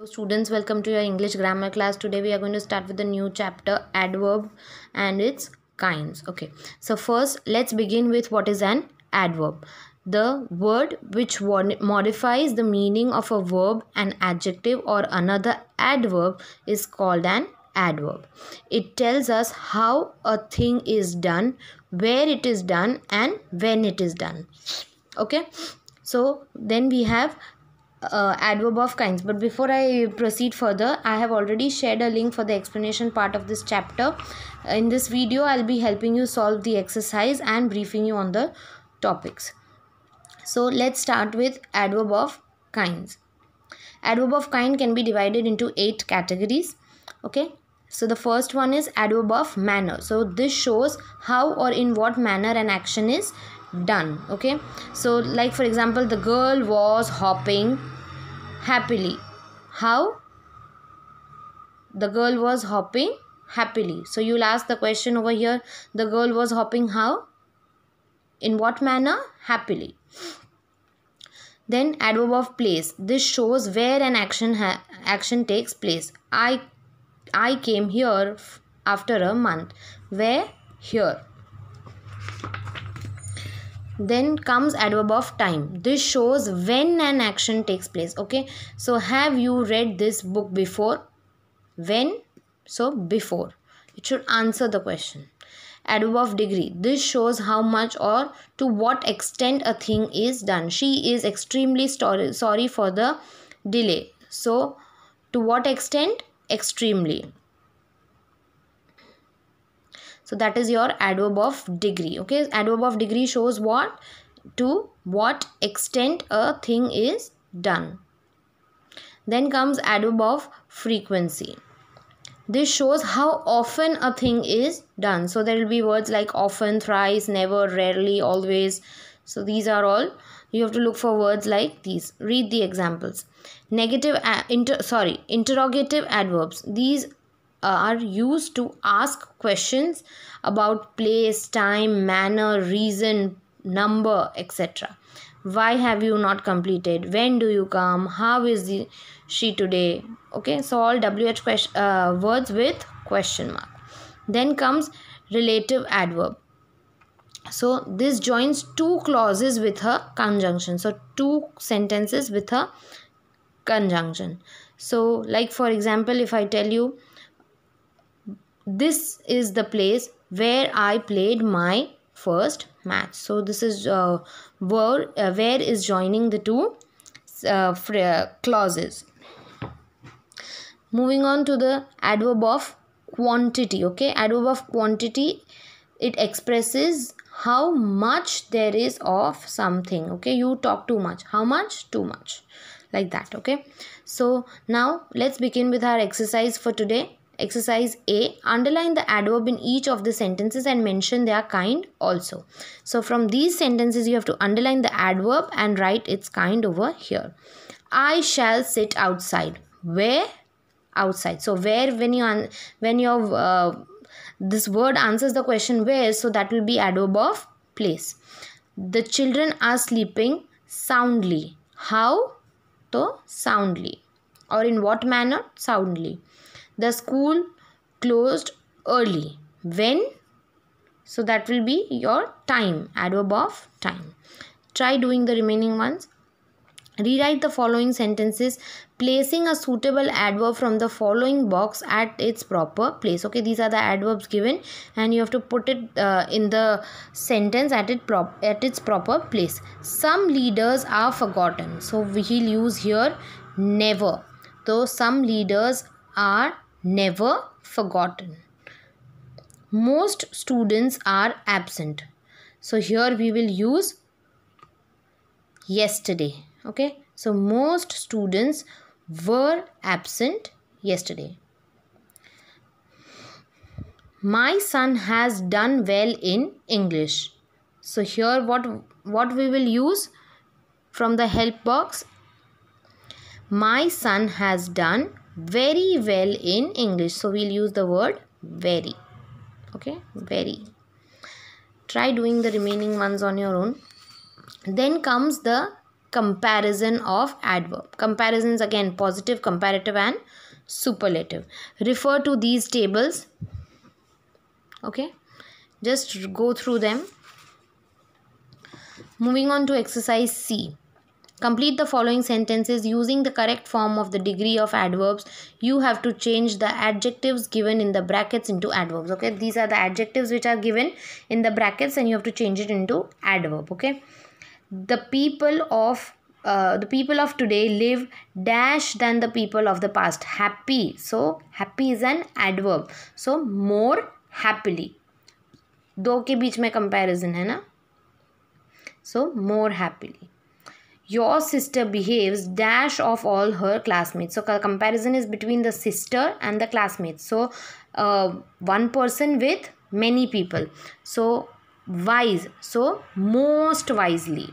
Students, welcome to your English grammar class. Today we are going to start with a new chapter, adverb and its kinds. Okay, so first let's begin with what is an adverb. The word which modifies the meaning of a verb, an adjective or another adverb is called an adverb. It tells us how a thing is done, where it is done and when it is done. Okay, so then we have adverb of kinds. But before I proceed further, I have already shared a link for the explanation part of this chapter. In this video I'll be helping you solve the exercise and briefing you on the topics. So let's start with adverb of kinds. Adverb of kind can be divided into 8 categories. Okay, so the first one is adverb of manner. So this shows how or in what manner an action is done. Okay, so like for example, the girl was hopping happily. How? The girl was hopping happily. So you'll ask the question over here, the girl was hopping how? In what manner? Happily. Then adverb of place. This shows where an action takes place. I came here after a month. Where? Here. Then comes adverb of time. This shows when an action takes place. Okay, so have you read this book before? When? So before. It should answer the question. Adverb of degree. This shows how much or to what extent a thing is done. She is extremely sorry for the delay. So to what extent? Extremely. So that is your adverb of degree. Okay, adverb of degree shows what? To what extent a thing is done. Then comes adverb of frequency. This shows how often a thing is done. So there will be words like often, thrice, never, rarely, always. So these are all. You have to look for words like these. Read the examples. Interrogative adverbs. These are used to ask questions about place, time, manner, reason, number, etc. Why have you not completed? When do you come? How is she today? Okay, so all WH words with question mark. Then comes relative adverb. So this joins 2 clauses with a conjunction. So 2 sentences with a conjunction. So like for example, if I tell you, this is the place where I played my first match. So this is where is joining the 2 clauses. Moving on to the adverb of quantity. Okay, adverb of quantity, it expresses how much there is of something. Okay, you talk too much. How much? Too much. Like that. Okay, so now let's begin with our exercise for today. Exercise A. Underline the adverb in each of the sentences and mention their kind also. So from these sentences you have to underline the adverb and write its kind over here. I shall sit outside. Where? Outside. So where, when your this word answers the question where, so that will be adverb of place. The children are sleeping soundly. How? So soundly. Or in what manner? Soundly. The school closed early. When? So that will be your time, adverb of time. Try doing the remaining ones. Rewrite the following sentences, placing a suitable adverb from the following box at its proper place. Okay, these are the adverbs given and you have to put it in the sentence at its proper place. Some leaders are forgotten. So we'll use here never. So some leaders are never forgotten. Most students are absent. So here we will use yesterday. Okay, so most students were absent yesterday. My son has done well in English. So here what we will use from the help box? My son has done very well in English. So we'll use the word very. Okay, very. Try doing the remaining ones on your own. Then comes the comparison of adverb. Comparisons again positive, comparative and superlative. Refer to these tables. Okay, just go through them. Moving on to exercise C. Complete the following sentences using the correct form of the degree of adverbs. You have to change the adjectives given in the brackets into adverbs. Okay, these are the adjectives which are given in the brackets and you have to change it into adverb. Okay, the people of today live dash than the people of the past. Happy. So happy is an adverb. So more happily. दो के बीच में comparison है ना. So more happily. Your sister behaves dash of all her classmates. So comparison is between the sister and the classmates. So one person with many people. So wise. So most wisely.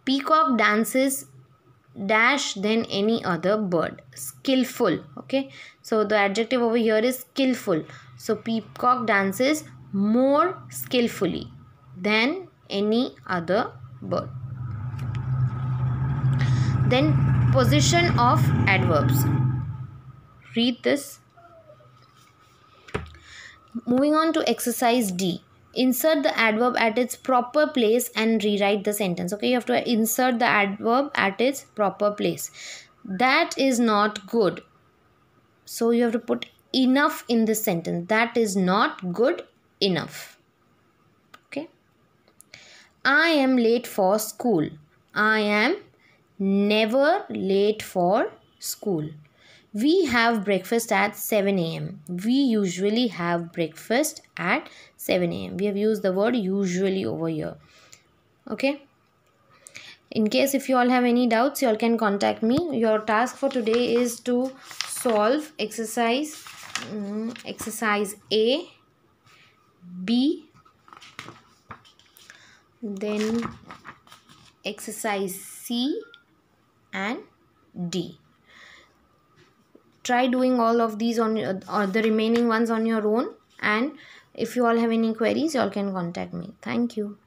Peacock dances dash than any other bird. Skillful. Okay. So the adjective over here is skillful. So peacock dances more skillfully than any other bird. Then position of adverbs. Read this. Moving on to exercise D. Insert the adverb at its proper place and rewrite the sentence. Okay, you have to insert the adverb at its proper place. That is not good. So you have to put enough in this sentence. That is not good enough. Okay. I am late for school. I am never late for school. We have breakfast at 7 a.m. We usually have breakfast at 7 a.m. We have used the word usually over here. Okay. In case if you all have any doubts, you all can contact me. Your task for today is to solve exercise A, B, then exercise C and D. Try doing all of these on or the remaining ones on your own, and if you all have any queries, you all can contact me. Thank you.